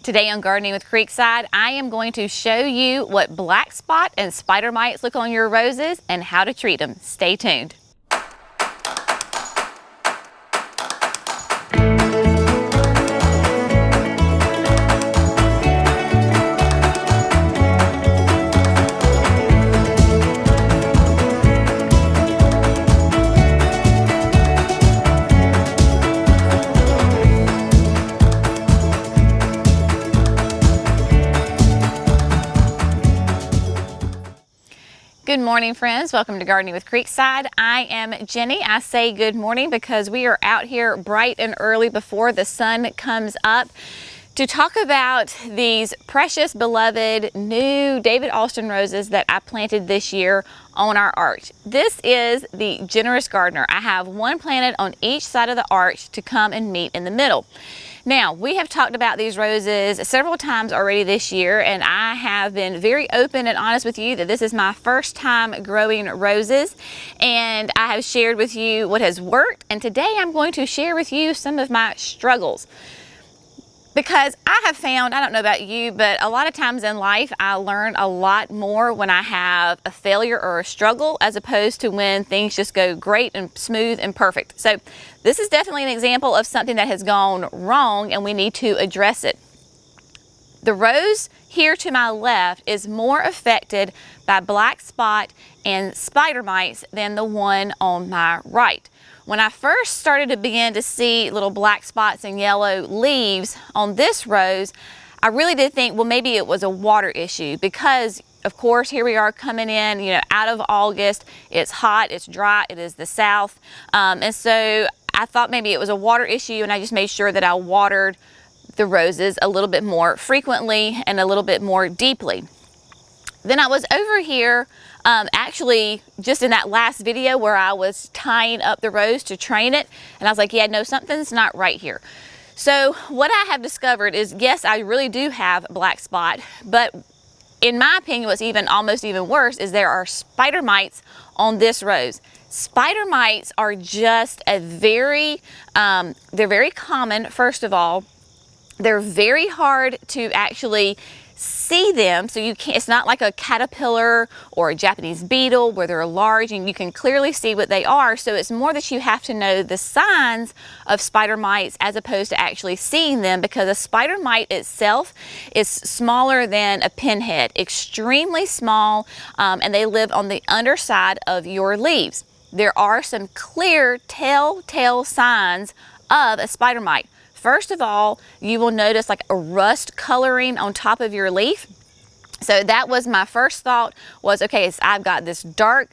Today on Gardening with Creekside, I am going to show you what black spot and spider mites look on your roses and how to treat them. Stay tuned. Good morning, friends. Welcome to Gardening with Creekside. I am Jenny. I say good morning because we are out here bright and early before the sun comes up to talk about these precious, beloved, new David Austin roses that I planted this year on our arch. This is the Generous Gardener. I have one planted on each side of the arch to come and meet in the middle. Now, we have talked about these roses several times already this year, and I have been very open and honest with you that this is my first time growing roses, and I have shared with you what has worked, and today I'm going to share with you some of my struggles. Because I have found, I don't know about you, but a lot of times in life I learn a lot more when I have a failure or a struggle as opposed to when things just go great and smooth and perfect. So this is definitely an example of something that has gone wrong and we need to address it. The rose here to my left is more affected by black spot and spider mites than the one on my right. When I first started to begin to see little black spots and yellow leaves on this rose, I really did think, well, maybe it was a water issue because, of course, here we are coming in, out of August. It's hot, it's dry, it is the South. And so I thought maybe it was a water issue, and I just made sure that I watered the roses a little bit more frequently and a little bit more deeply. Then I was over here actually just in that last video where I was tying up the rose to train it, and I was like, yeah, no, something's not right here. So what I have discovered is, yes, I really do have black spot, but in my opinion, what's almost even worse is there are spider mites on this rose. Spider mites are just they're very common, first of all. They're very hard to actually see them, so it's not like a caterpillar or a Japanese beetle where they're large and you can clearly see what they are. So it's more that you have to know the signs of spider mites as opposed to actually seeing them, because a spider mite itself is smaller than a pinhead, extremely small, and they live on the underside of your leaves. There are some clear telltale signs of a spider mite. First of all, you will notice like a rust coloring on top of your leaf. So that was my first thought, was okay, so I've got this dark,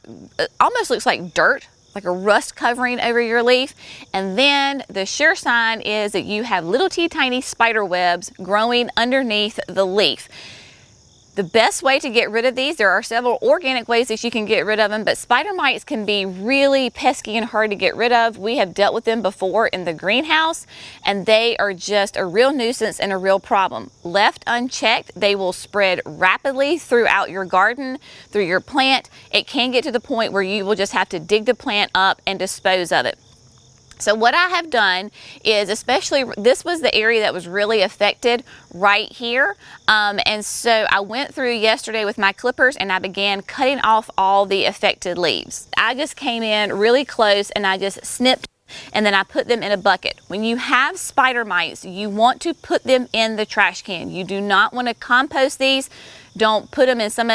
almost looks like dirt, like a rust covering over your leaf. And then the sure sign is that you have little tiny spider webs growing underneath the leaf. The best way to get rid of these, there are several organic ways that you can get rid of them, but spider mites can be really pesky and hard to get rid of. We have dealt with them before in the greenhouse, and they are just a real nuisance and a real problem. Left unchecked, they will spread rapidly throughout your garden, through your plant. It can get to the point where you will just have to dig the plant up and dispose of it. So what I have done is, especially this was the area that was really affected right here, and so I went through yesterday with my clippers and I began cutting off all the affected leaves. I just came in really close and I just snipped, and then I put them in a bucket. When you have spider mites, you want to put them in the trash can. You do not want to compost these. Don't put them in some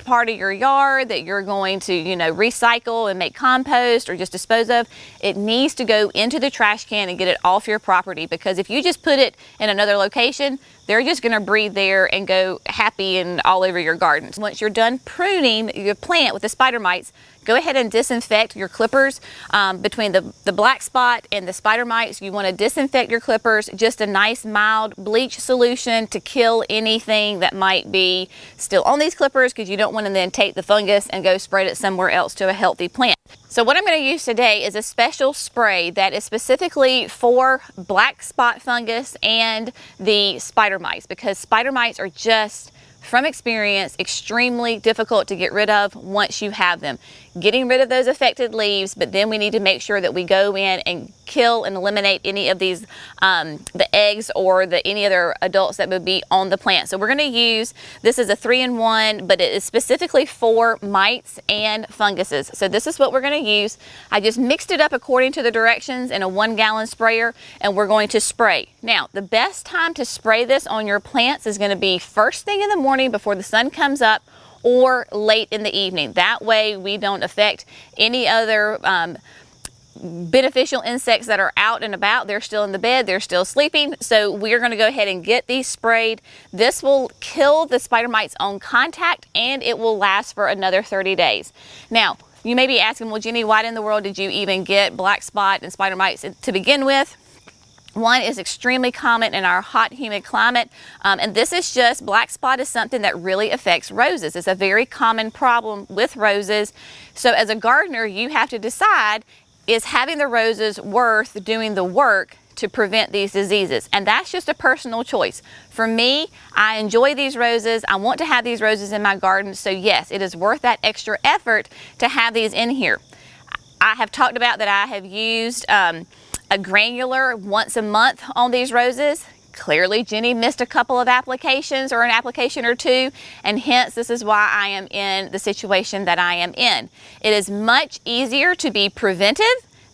part of your yard that you're going to recycle and make compost or just dispose of. It needs to go into the trash can and get it off your property, because if you just put it in another location, they're just going to breed there and go happy and all over your garden. Once you're done pruning your plant with the spider mites, go ahead and disinfect your clippers. Between the black spot and the spider mites, you want to disinfect your clippers, just a nice mild bleach solution to kill anything that might be still on these clippers, because you don't want to then take the fungus and go spread it somewhere else to a healthy plant. So what I'm going to use today is a special spray that is specifically for black spot fungus and the spider mites, because spider mites are just from experience, extremely difficult to get rid of once you have them. Getting rid of those affected leaves, but then we need to make sure that we go in and kill and eliminate any of these, the eggs or any other adults that would be on the plant. So we're going to use, this is a 3-in-1, but it is specifically for mites and funguses. So this is what we're going to use. I just mixed it up according to the directions in a 1-gallon sprayer, and we're going to spray. Now, the best time to spray this on your plants is going to be first thing in the morning before the sun comes up, or late in the evening. That way we don't affect any other beneficial insects that are out and about. They're still in the bed, they're still sleeping. So we're going to go ahead and get these sprayed. This will kill the spider mites on contact, and it will last for another 30 days. Now, you may be asking, well, Jenny, why in the world did you even get black spot and spider mites to begin with? One is extremely common in our hot, humid climate, and this is just, black spot is something that really affects roses. It's a very common problem with roses. So as a gardener, you have to decide, is having the roses worth doing the work to prevent these diseases? And that's just a personal choice. For me, I enjoy these roses. I want to have these roses in my garden. So yes, it is worth that extra effort to have these in here. I have talked about that I have used a granular once a month on these roses. Clearly, Jenny missed a couple of applications or an application or two, and hence this is why I am in the situation that I am in. It is much easier to be preventive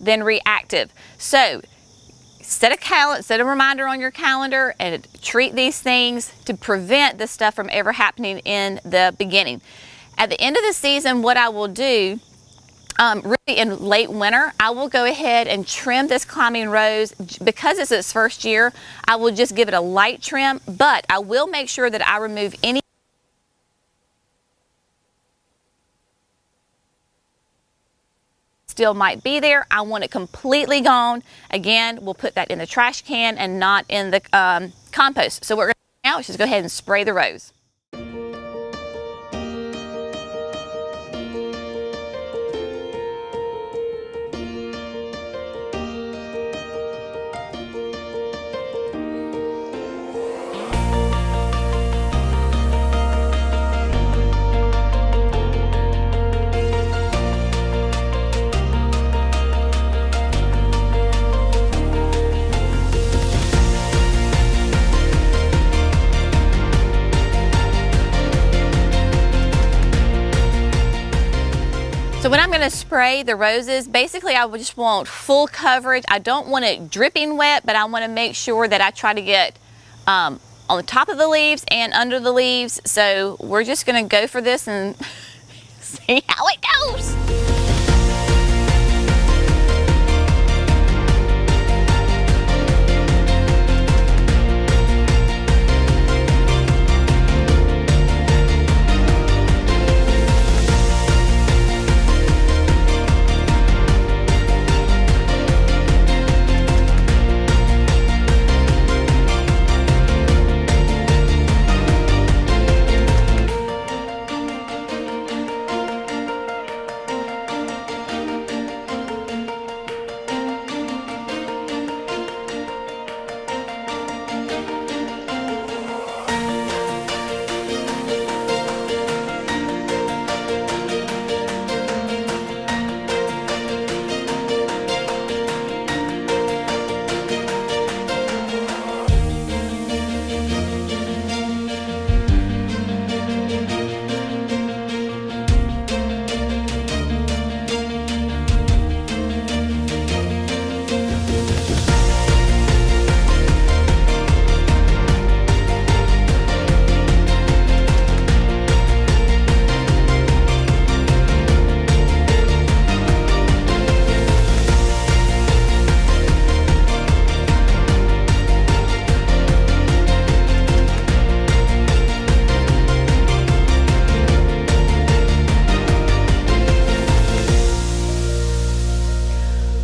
than reactive. So set a reminder on your calendar and treat these things to prevent this stuff from ever happening in the beginning. At the end of the season, what I will do, really in late winter, I will go ahead and trim this climbing rose. Because it's its first year, I will just give it a light trim, but I will make sure that I remove any still might be there. I want it completely gone. Again, we'll put that in the trash can and not in the compost. So what we're going to do now is just go ahead and spray the rose. So when I'm going to spray the roses, basically I just want full coverage. I don't want it dripping wet, but I want to make sure that I try to get on the top of the leaves and under the leaves. So we're just going to go for this and see how it goes.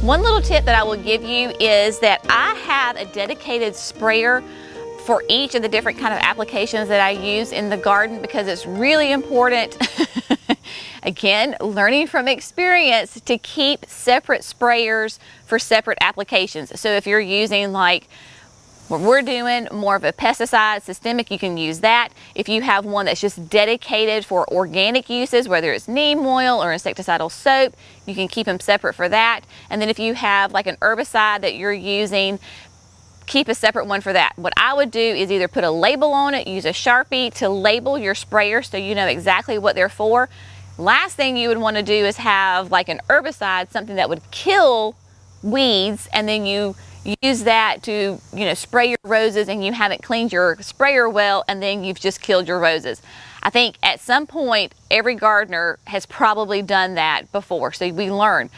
One little tip that I will give you is that I have a dedicated sprayer for each of the different kind of applications that I use in the garden, because it's really important, again, learning from experience, to keep separate sprayers for separate applications. So if you're using like What we're doing, more of a pesticide, systemic, you can use that. If you have one that's just dedicated for organic uses, whether it's neem oil or insecticidal soap, you can keep them separate for that. And then if you have like an herbicide that you're using, keep a separate one for that. What I would do is either put a label on it, use a Sharpie to label your sprayers so you know exactly what they're for. Last thing you would want to do is have like an herbicide, something that would kill weeds, and then you use that to, spray your roses and you haven't cleaned your sprayer well, and then you've just killed your roses. I think at some point every gardener has probably done that before, so we learn.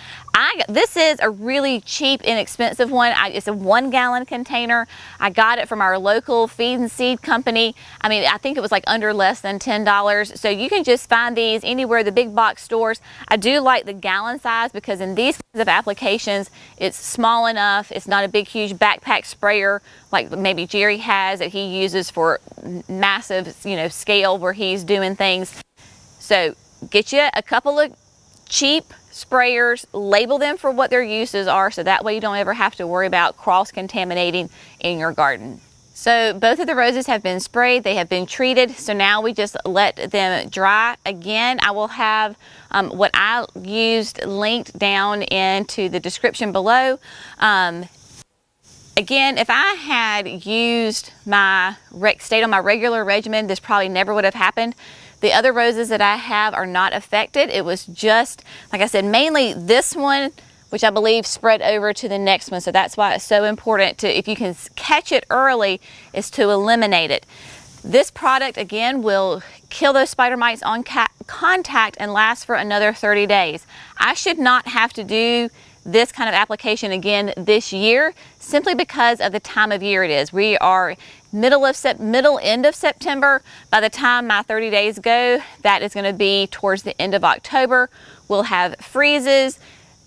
This is a really cheap, inexpensive one. It's a 1 gallon container. I got it from our local feed and seed company. I mean, I think it was like under less than $10. So you can just find these anywhere, the big box stores. I do like the gallon size because in these kinds of applications, it's small enough. It's not a big, huge backpack sprayer like maybe Jerry has that he uses for massive, scale where he's doing things. So get you a couple of cheap sprayers, label them for what their uses are, so that way you don't ever have to worry about cross-contaminating in your garden. So both of the roses have been sprayed, they have been treated, so now we just let them dry. Again, I will have what I used linked down into the description below. Again, if I had used stayed on my regular regimen, this probably never would have happened. The other roses that I have are not affected. It was just, like I said, mainly this one, which I believe spread over to the next one. So that's why it's so important to, if you can catch it early, is to eliminate it. This product, again, will kill those spider mites on contact and last for another 30 days. I should not have to do this kind of application again this year, simply because of the time of year it is. We are end of September. By the time my 30 days go, that is going to be towards the end of October. We'll have freezes,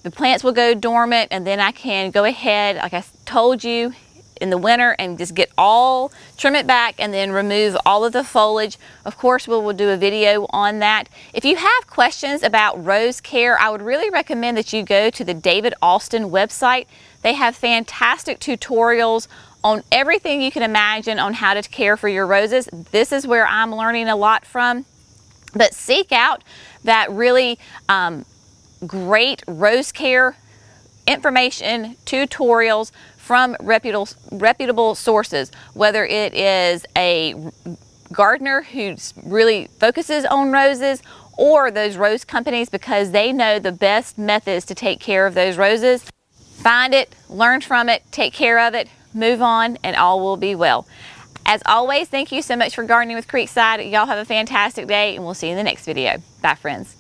the plants will go dormant, and then I can go ahead, like I told you, in the winter and just trim it back and then remove all of the foliage. Of course, we will do a video on that. If you have questions about rose care, I would really recommend that you go to the David Alston website. They have fantastic tutorials on everything you can imagine on how to care for your roses. This is where I'm learning a lot from. But seek out that really great rose care information, tutorials from reputable sources, whether it is a gardener who really focuses on roses or those rose companies, because they know the best methods to take care of those roses. Find it, learn from it, take care of it, move on, and all will be well. As always, thank you so much for gardening with Creekside. Y'all have a fantastic day, and we'll see you in the next video. Bye, friends.